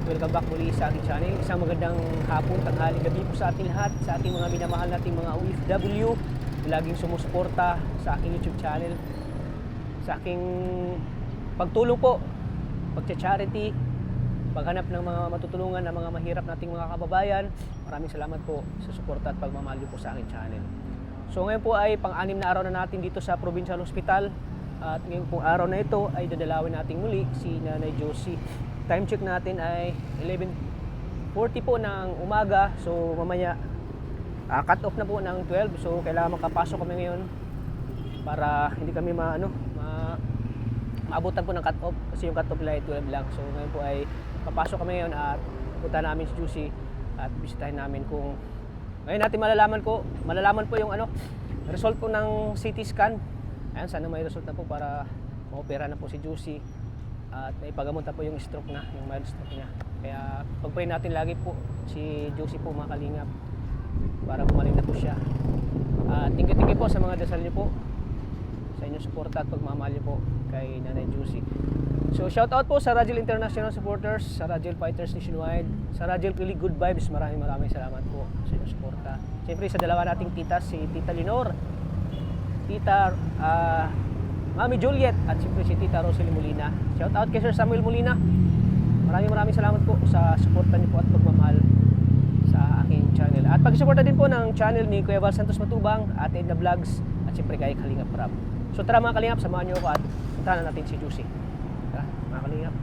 welcome back muli sa ating channel. Isang magandang hapon, tanghali, gabi po sa ating lahat, sa ating mga minamahal nating mga OFW na laging sumusuporta sa aking YouTube channel, sa aking pagtulong po, pagcha-charity, paghanap ng mga matutulungan ng mga mahirap nating mga kababayan. Maraming salamat po sa suporta at pagmamahal po sa aking channel. So ngayon po ay pang-anim na araw na natin dito sa Provincial Hospital. At ngayong pong araw na ito ay dadalawin natin muli si Nanay Josie. Time check natin ay 11:40 po ng umaga. So mamaya cut off na po ng 12. So kailangan makapasok kami ngayon para hindi kami maabutan po ng cut off, kasi yung cut off ay 12 lang. So ngayon po ay papasok kami ngayon at punta namin si Josie at bisitahin namin kung ngayon natin malalaman po yung result po ng CT scan. Ayan, sana may result na po para ma-opera na po si Josie at ipagamot na po yung stroke na, yung mild stroke niya. Kaya pag-pray natin lagi po si Josie po, mga kalingap, para gumaling na po siya. Thank you po sa mga dasal niyo po, sa inyong suporta at pagmamahal niyo po kay Nanay Josie. So shout out po sa Rajil International Supporters, sa Rajil Fighters Nationwide, sa Rajil Really Good Vibes. Maraming salamat po sa inyong suporta. Siyempre sa dalawa nating tita, si Tita Lenore, Tita Mami Juliet, at siyempre si Tita Rosalie Molina. Shout out kay Sir Samuel Molina. Maraming salamat po sa suporta niyo po at pagmamahal sa aking channel. At pag-suporta din po ng channel ni Kuya Val Santos Matubang, Ate Edna Vlogs, at siyempre kay Kalingap Rap. So tara mga Kalingap, samahan niyo ako at puntahan natin si Josie. Tara mga Kalingap.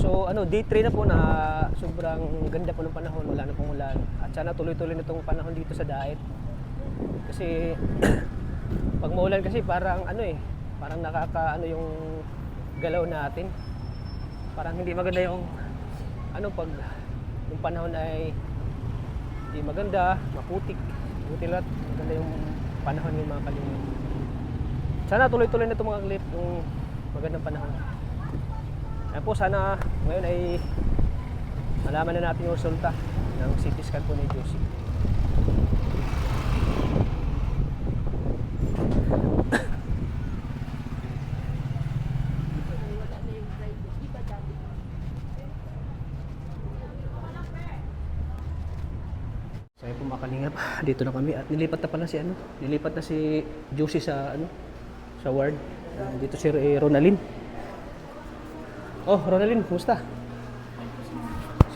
So day 3 na po, na sobrang ganda po ng panahon, wala na pong ulan. At sana tuloy-tuloy na itong panahon dito sa Daet. Kasi pag maulan kasi parang parang yung galaw natin. Parang hindi maganda yung pag yung panahon ay hindi maganda, maputik, butilat, maganda yung panahon ng mga Kalingap. Sana tuloy-tuloy na itong mga clip, yung magandang panahon. Ayan po, sana ngayon ay malaman na natin yung resulta ng CT scan po ni Josie. So ayan po mga Kalingap, dito na kami at nilipat na si Josie sa sa ward. Dito si Ronalyn. Oh, Ronalyn, kumusta?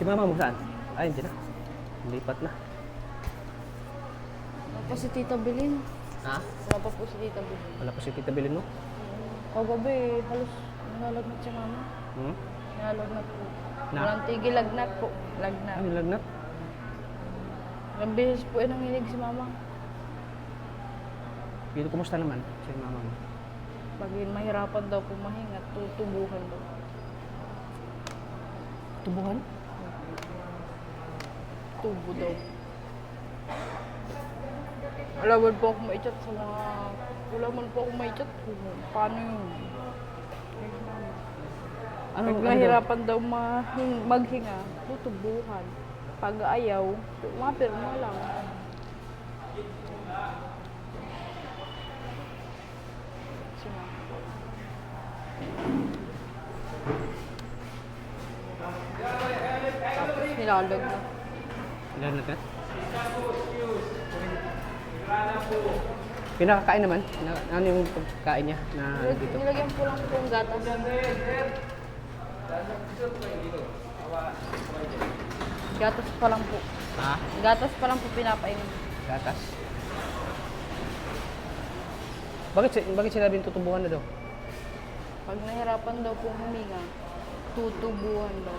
Si mama mo saan? Ay, hindi na. Lipat na. Wala pa si Tita Belin. Ha? Wala pa po si Tita Belin. Wala pa si Tita Belin mo? Kagabi, halos nalagnat si mama. Nalagnat po. Na? Walang tigil, lagnat po. Lagnat. Ano, lagnat? Ilang beses po nanginig si mama. Dito, kumusta naman si mama mo? Pag mahirapan daw po mahinga, tutubuhan daw. Tubuhan? Tubo daw. Alaman po ako maichat sa mga... Alaman po ako maichat. Paano yun? Pag nahirapan daw maghinga, tutubuhan. Pag ayaw, mapirma lang. Tapos nilalag na. Lagnat ka? Pinakakain naman? Ano yung pagkain niya na dito? Nilagyan po lang po yung gatas. Gatas pa lang po. Ha? Gatas pa lang po pinapainom. Gatas? Bakit sinabing tutubuhan na daw? Pag nahirapan daw po huminga, tutubuhan daw.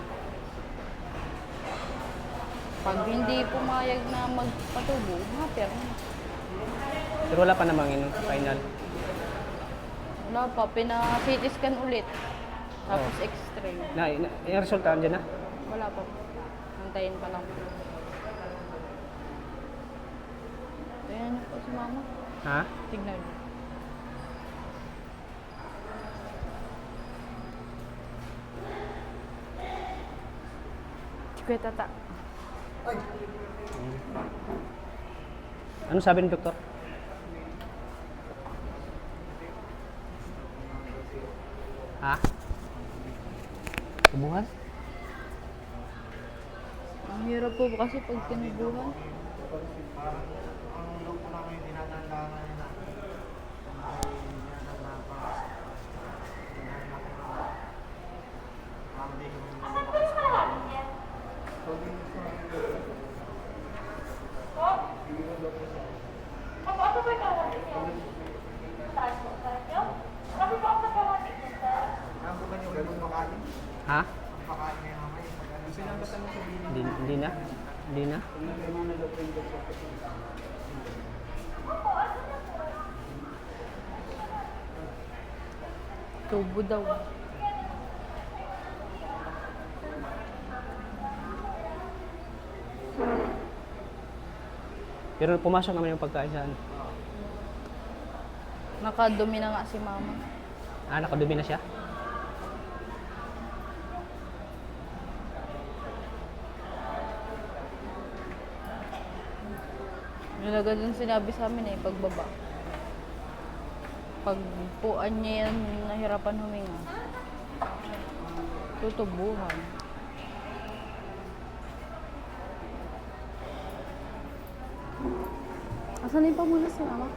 Pag hindi pumayag na magpatubo, mapirma. Pero wala pa namang final. Wala pa, pina-CT scan ulit. Tapos x-ray. Yung resulta andyan na? Wala pa. Antayin pa lang. Ayan po si mama. Ha? Tignan niyo. Si Kuya Tata. Ano sabi ng doktor? Ha? Tubuhan? Ang hirap po kasi pag tinubuhan. Ha? Hindi na? Hindi na? Tubo daw. Pero pumasok naman yung pagkain sa ano. Nakadumi na nga si mama. Ah, nakadumi na siya? Yun agad yung sinabi sa amin pagbaba. Pag puan niya yan, nahirapan huminga. Tutubuhan. Asan yung pamunas si mama?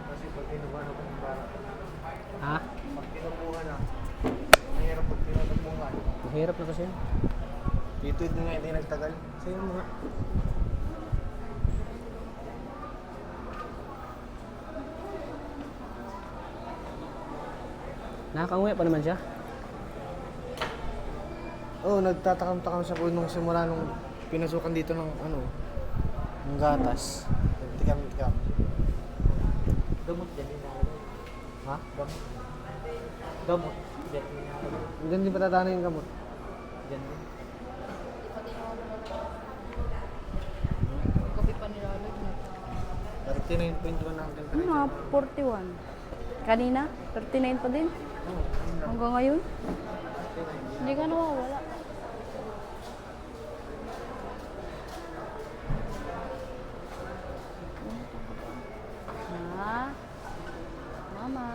Kasi pag tinubuhan ako ng bara, Ha? pag tinubuhan na, mahirap pag tinubuhan. Mahirap na kasi. Dito din nga hindi nagtagal. Sa'yo mo nga. Nakakanguya pa naman siya. Oo, nagtatakam-takam siya po nung simula nung pinasukan dito ng ano, ng gatas. Nagtikam-tikam. Gamot din na. Ha? Gamot. Gamot. Diyan na. Diyan din patatana yung gamot. Diyan din. Kapi pa nilalag na. 39.1 ang temperature. Mga 41. Kanina, 39 pa din. Hanggang ngayon, hindi ka nawawala. Ma, mama,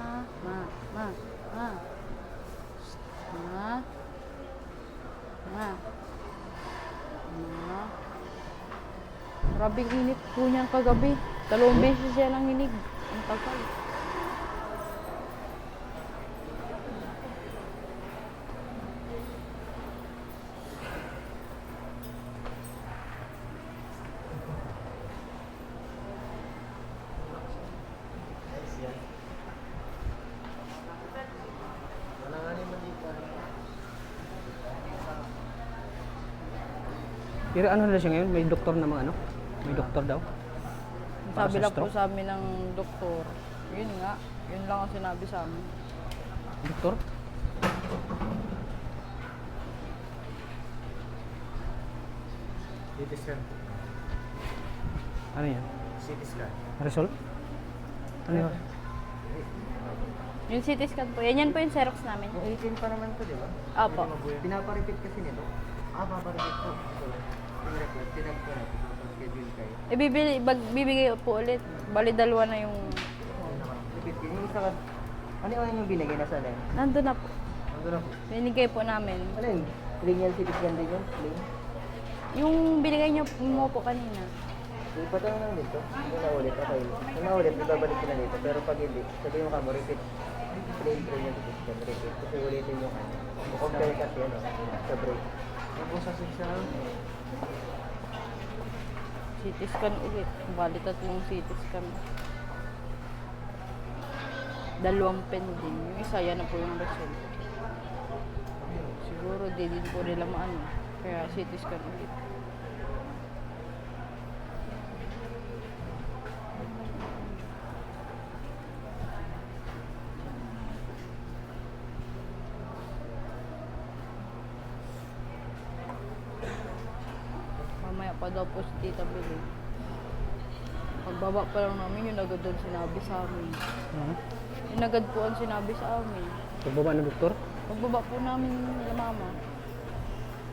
ma, ma, ma, ma, ma, ma. Grabing init po niyan kagabi. 2 beses siya nang hinig. Ang tagal. Wala nga naman dito. Pero ano na siya ngayon? May doktor na mga ano? May doktor daw? Para Sabi sa lang po stroke? sa amin ng doktor, yun nga, yun lang ang sinabi sa amin. Doktor? CT scan. Ano yan? CT scan. Result? Ano yun? Yung CT scan po, yan po yung Xerox namin. Yung 18 pa naman to, di ba? Opo. Pinaparipit kasi nito. Paparipit to. So, pinag-request, schedule kayo. Bibigay po ulit. Bali, 2 na yung, Repeat kayo. Yung isa ka, ano yung binigay na sa line? nandun na po. Ando na po. Binigay po namin. Ano yun? Lineal CT scan din yun? Lane? Yung binigay niyo mo po kanina. Ipatanong lang dito. Kung naulit, okay. Kung naulit, ibabalik ko na dito. Pero pag hindi, sabihin mo ka mo, repeat. Plain through yung CT scan, repeat. Kasi ulitin yung ano. Compare kasi ano, sa break. Ano po sa section? CT scan ulit. Bali, 3 CT scan. 2 pending. Yung isa, yan na po yung result. Siguro, di din po nila maano. Kaya CT scan ulit. Mamaya pa daw po si Tita Beli. Pagbaba pa lang namin, yun agad doon sinabi sa amin. Hmm? Yun agad po ang sinabi sa amin. Pagbaba ng doktor? Pagbaba po namin nila mama,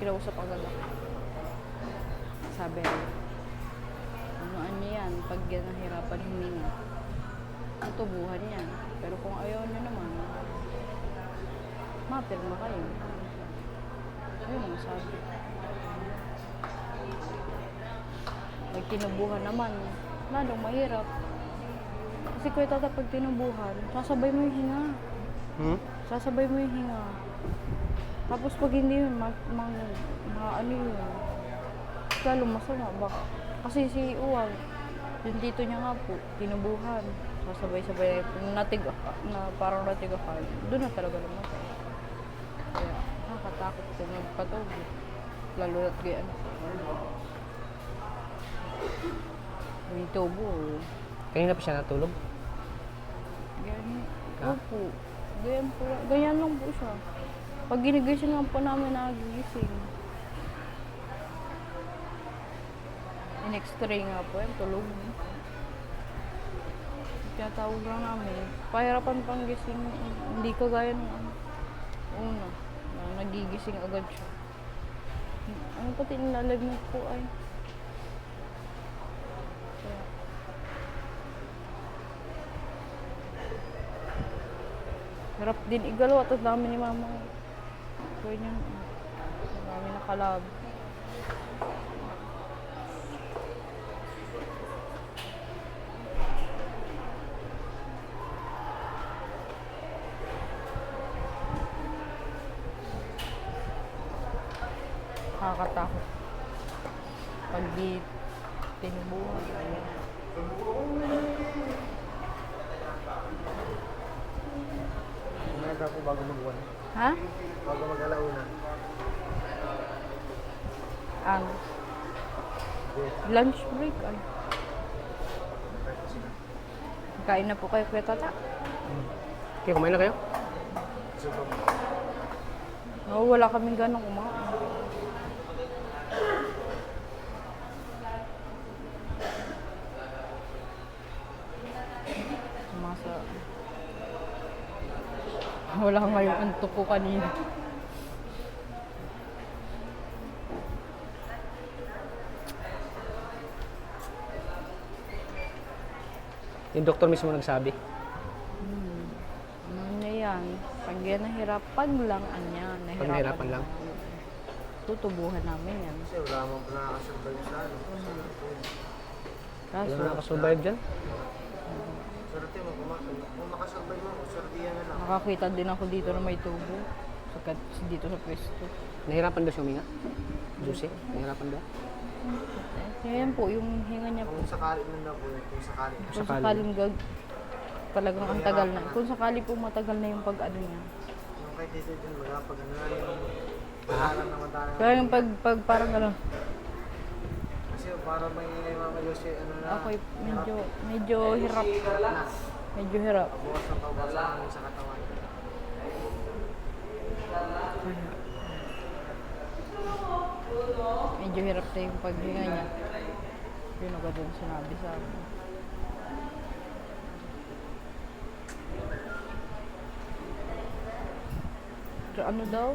kinausap agad ako. Sabi, ano yan, pag yan nahirapan huminga, tutubuhan yan. Pero kung ayaw nyo naman, mapirma kayo. Ayun ang sabi. Pag tinubuhan naman, lalong mahirap. Kasi kuya tata, pag tinubuhan, sasabay mo yung hinga. Sasabay mo yung hinga. Tapos pag hindi yun, ano yun, lalong masama. Kasi si Uwang, yung tito niya nga po, tinubuhan. Sasabay-sabay na parang natigakan. Doon na talaga namatay. Kaya nakakatakot ko magpatubo. Lalo na't gayaan. May tubo. Kanina pa siya natulog? Ganyan. Ha? Opo. Ganyan po. Ganyan lang po siya. Pag ginigising lang po namin, nagigising. In-x-ray nga po yan, tulog. Kaya tawag lang namin. Pahirapan pang gising. Hindi kagaya ng una. Na nagigising agad siya. Ano pati nilalagnat po ay. Kaya, hirap din igalaw at ang dami ni mama. Kaya niya, ang dami nakalab. Nakakatakot. Pag di tinubuhan. Ayan. Umaga po bago mag-1. Ha? Bago mag-alauna. Ang lunch break ay. Kain na po kayo, Kuya Tata. Okay, kumain na kayo? Oo, wala kaming ganong kumain. Masa. Wala ngayong antok ko kanina. Yung doktor mismo nagsabi. Ano niya yan? Pag yan nahirapan lang, anya. Pag nahirapan lang. Tutubuhan namin yan. Kasi wala mo pa nakakasurvive sa ano. Kaso, Wala nakasurvive dyan. Swerte mo, kung makasurvive mo, swerte yan na lang. nakakita din ako dito na may tubo. Dito sa pwesto. Nahirapan daw siya huminga? Juicy? Nahirapan daw? Yan po, yung hinga niya po. Kung sakali man daw po, kung sakali. Kung sakaling talagang ang tagal na. Kung sakali po matagal na yung pag-ano niya. Yung kay Tito dyan, pag ano na yung pag-alam naman tayo. Kaya yung pag parang ano, Kasi para may mamayos yung ano na. ako medyo hirap. Medyo hirap. Bukas na pabasan namin sa katawan. Medyo hirap na yung paghinga niya. Yun agad yung sinabi sa akin. So, ano daw?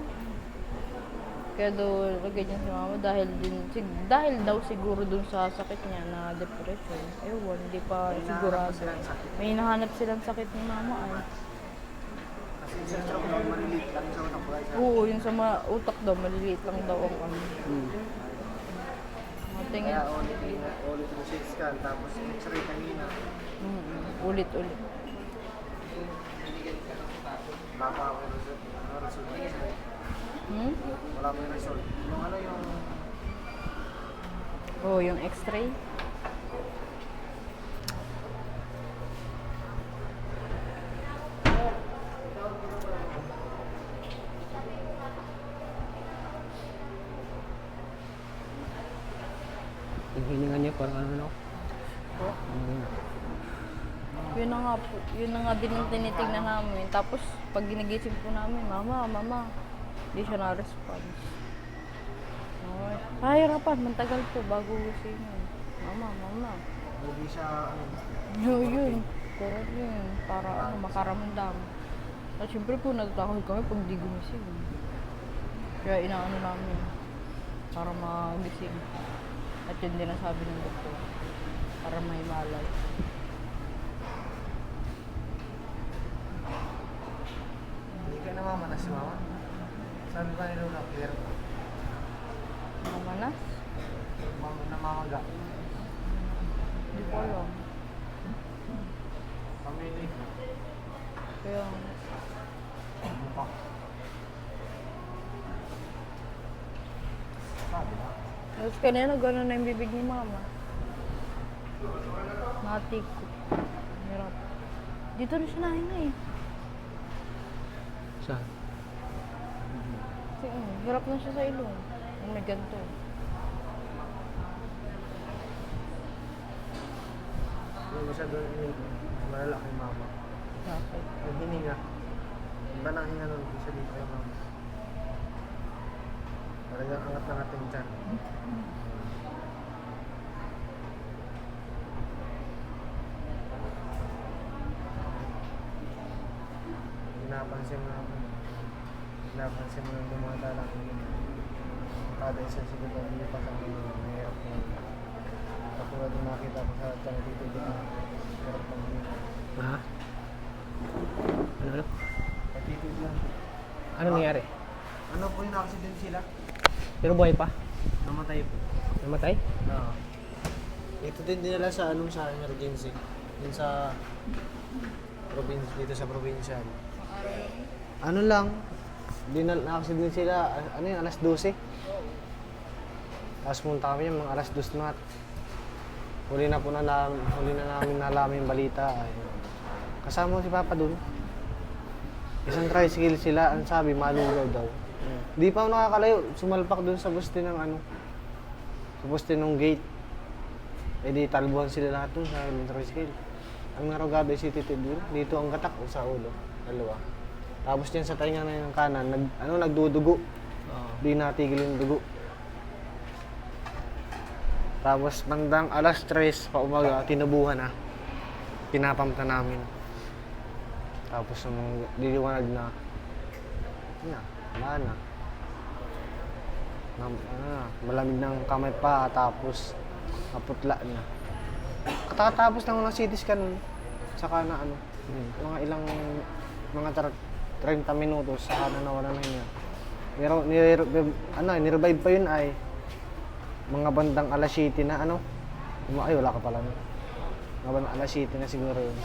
Kaya daw ganyan si mama dahil daw siguro dun sa sakit niya na depression. Ewan, hindi pa sigurado. May hinahanap silang sakit ni mama ay. Kasi sa stroke daw, maliliit lang sa utak bagay sa Oo, yung sa mga utak daw, maliliit lang daw ang ano. Tingin. Kaya ulit mo CT scan, tapos x-ray kanina. Ulit-ulit. Wala pa ako yung result. Ano result ng x-ray? Wala pa yung result. Yung ano yung... Oh, yung x-ray. Yung hininga niya parang ano no? Yun na nga po. Yun na nga din ang tinitingnan namin. Tapos, pag ginigising po namin, mama, hindi siya na-response. Okay. Pahirapan, mantagal po bago gisingin. Mama. Hindi siya ano... Yun. Correct yun. Para ano, makaramdam. At syempre po, natatakot kami pag di gumising. Kaya inaano namin para magising. At yun din ang sabi ng doktor. Para may malay. Hindi ka namamanas si mama. Sabi pa ni Lola, clear ka. Mamanas? Mama namamaga. Hindi ko alam. Pamili. Kaya, Mukha. Sabi na. tapos kanina gano'n na yung bibig ni mama. Matik ko. Hirap. Dito na siya nahinga eh. Saan? Kasi hirap na siya sa ilong. Yung may ganito. Hindi mo siya doon malala kay mama. Bakit? Yung hininga. Iba na ang hinga nun isa dito kay mama. Talagang angat-angat yung tiyan. Pinapansin mo naman. Pinapansin mo yung dumadala ng kada isa siguro hindi pa sa mga mahirap na katulad yung nakita ko sa tiyan dito dito. Hirap ng hininga. Ha? Ano? Patitid lang. Ano nangyari? Ano po yung accident sila? Pero buhay pa? Namatay po. Namatay? Oo. Ito din dinala sa anong sa emergency. Yun sa province dito sa probinsya. Ano lang, na-accident sila, ano yun, alas 12. Tapos punta kami yung mga alas 2 na. Huli na namin nalaman yung balita. Ay, kasama ko si Papa dun. Isang tricycle sila, ang sabi, malugaw daw. Di pa ako nakakalayo, sumalpak dun sa poste ng ano, sa poste ng gate. Eh di talbuhan sila lahat dun sa tricycle. Ang narugado ay si Tito dun, dito ang gatak o sa ulo, dalawa. Tapos dyan sa tainga na yung kanan, nagdudugo. Di natigil yung dugo. Tapos bandang alas 3 pa umaga, tinubuhan na. Pinapump na namin. Tapos nung diliwanag na, wala na. Malamig ng kamay pa, tapos maputla na. Katapos lang ng CT scan, saka na ano, mga 30 minutos, saka na nawala na niya. Pero nirevive pa yun ay mga bandang alas 7 na ano. Ay, wala ka pala nun. Mga bandang alas 7 na siguro yun.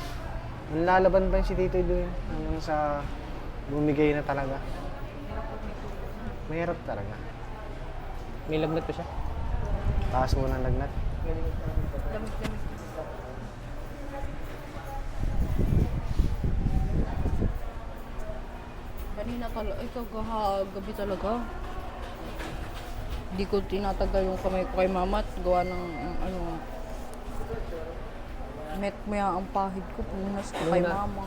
Nalalaban ba yung si Tito doon hanggang sa bumigay na talaga. Mahirap talaga. May lagnat pa siya? Taas mo ng lagnat. Kanina talaga, gabi talaga. Hindi ko tinatagal yung kamay ko kay mama at gawa ng maya ang pahid ko, punas ko kay Muna. mama.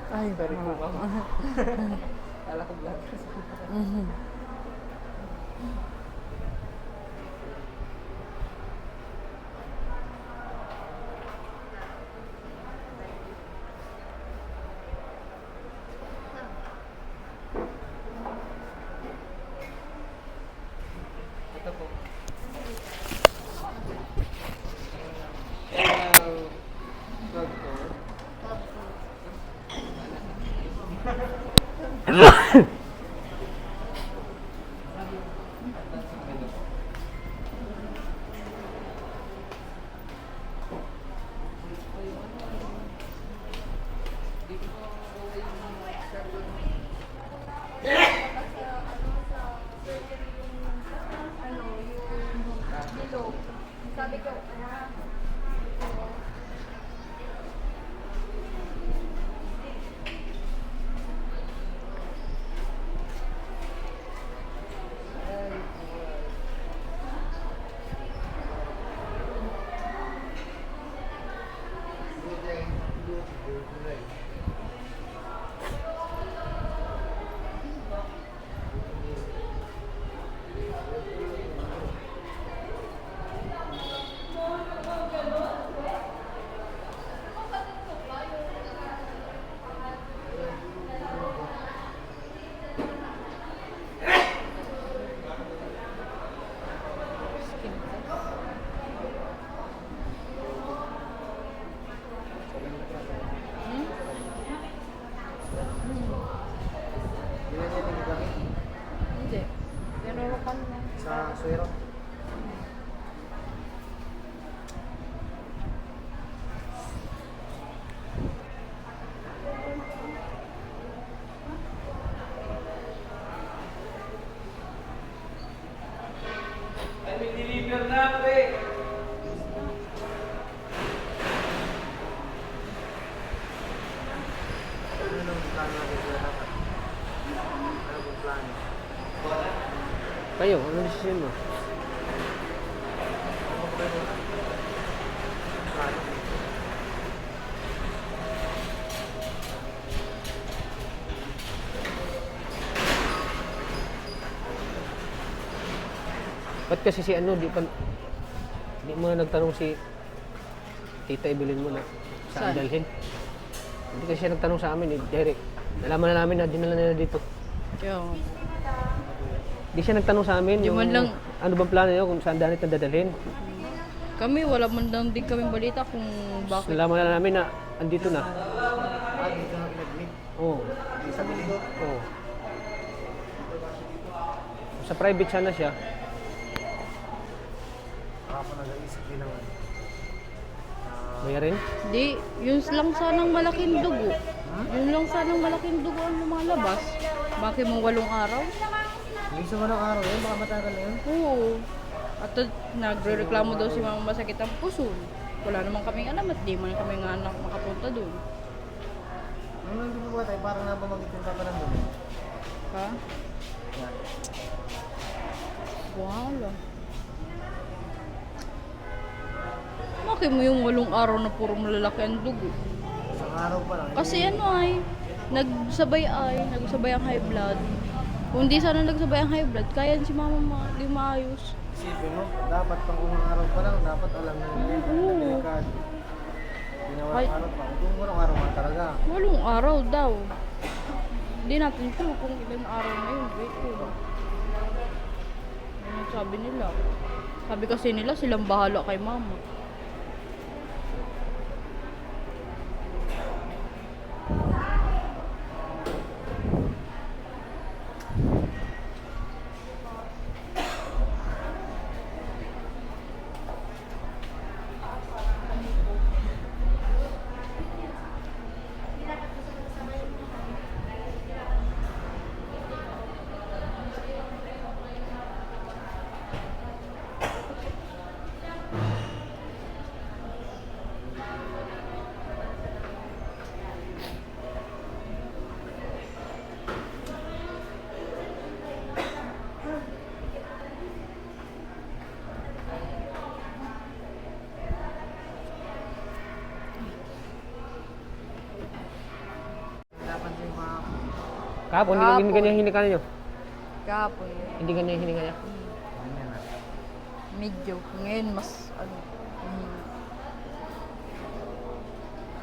Ay, Sorry po, mama. Kala ko vlog. Ito po. Vlog ko. sa'yo. Ano decision mo? Ba't kasi si ano, di mo na nagtanong si Tita Evelyn mo na saan Saan? dalhin? Hindi kasi siya nagtanong sa amin eh, direct. Nalaman na namin na dinala nila dito. Kaya, Hindi siya nagtanong sa amin Di man lang- ano bang plano niyo kung saan danit na dadalhin. kami, wala man lang din kami balita kung bakit. Nalaman na namin na andito na. Dito na nag-meet. Oo. Di sa Biligo. Oo. Sa private sana siya. Ako nag-iisip din naman. Bayarin. Di, yun lang sanang malaking dugo. Yun lang sanang malaking dugo ang lumalabas. Bakit mo 8 araw? Hindi sa manang araw yun, baka matagal na yun. Oo. At nagre-reklamo daw si mama masakit ang puso. Wala naman kaming alam at di man kami nga anak makapunta doon. Ano nang di ba tayo, parang nabamagit yung papa ng doon. Ha? Yan. Wala. Bakit mo yung 8 araw na puro malalaki ang dugo? Isang araw pa lang. Kasi ano ay, nagsabay ang high blood. Kung di sana nagsabay ang high blood, kaya si mama di maayos. Isipin mo, dapat pang unang araw pa lang, dapat alam na yun. Oo. Delikado. Ginawa Ay. araw pa. Kung unang araw nga talaga. 8 araw daw. Hindi natin sure kung ilan araw na yun. Wait ko. Yan ang sabi nila. Sabi kasi nila silang bahala kay mama. Napansin yung mga Kahapon, hindi Kahapon. ganyan hinika niyo. Kahapon. Hindi ganyan hinika niya. ganyan na. Medyo. Ngayon mas ano.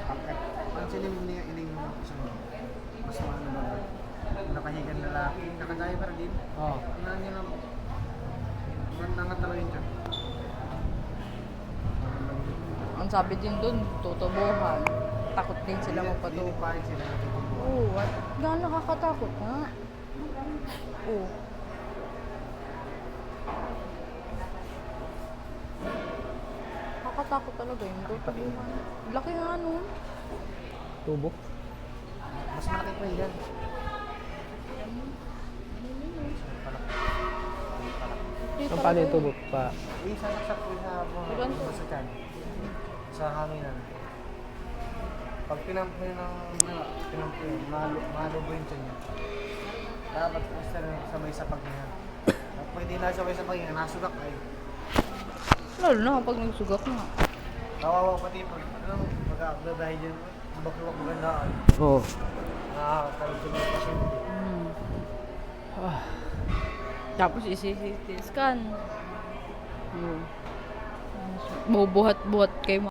Bakit? Pansin yung ining isang mas maano ba? Nakahigan lalaki. Nakadiver din. Oo. Ano niya lang. Nangatalo yun dyan. Ang sabi din dun, tutubuhan. Takot din sila magpatubo. Pinipahin sila na tutubuhan. Oo, at nga nakakatakot nga. Oo. Nakakatakot talaga yung tutubuhan. Laki nga nun. Tubo. Mas malaki pa yan. Ang paano yung tubo? Isasaksak ko sa Ganito. sa tiyan. Sa hanginan. Pag pinampo yun malubo yung tiyan niya. Dapat sabay sa paghinga. Pwede na sabay sa paghinga, nasugak ay. Lalo na kapag nagsugak na. Kawawa pati pag mag-dahil dyan, baklok magandaan. Oo. Nakakatalog sa mga pasyente. Tapos isi-CT scan. Bubuhat-buhat kay ma.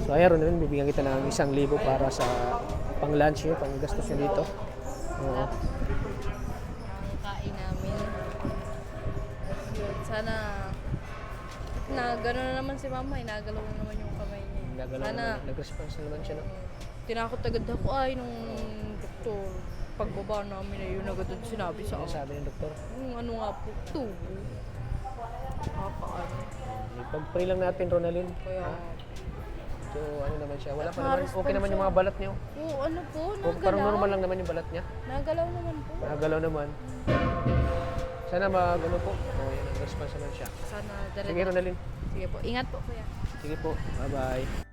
So ayan rin, bibigyan kita ng 1,000 para sa pang-lunch nyo, pang-gastos nyo dito. Oo. Ang kain namin. Yun, sana na gano'n na naman si mama, inagalaw na naman yung kamay niya. Nagalaw Sana, naman, nag-response na naman siya. No? tinakot agad ako ay nung doktor. Pagbaba namin ay yun agad ang sinabi sa Ano akin. sabi ng doktor? Yung ano nga po, tubo. Nakakaano. Ipag-pray lang natin, Ronalyn. Kaya, So ano naman siya, wala pa naman, Na-response okay naman yung mga balat niyo. ano po, Okay, parang nagalaw. normal lang naman yung balat niya. Nagalaw naman po. Nagalaw naman. Sana mag ano po. Oh, yan ang response naman siya. Sana Sige, dala. Ronalyn. Sige po, ingat po kuya. Sige po. Bye-bye.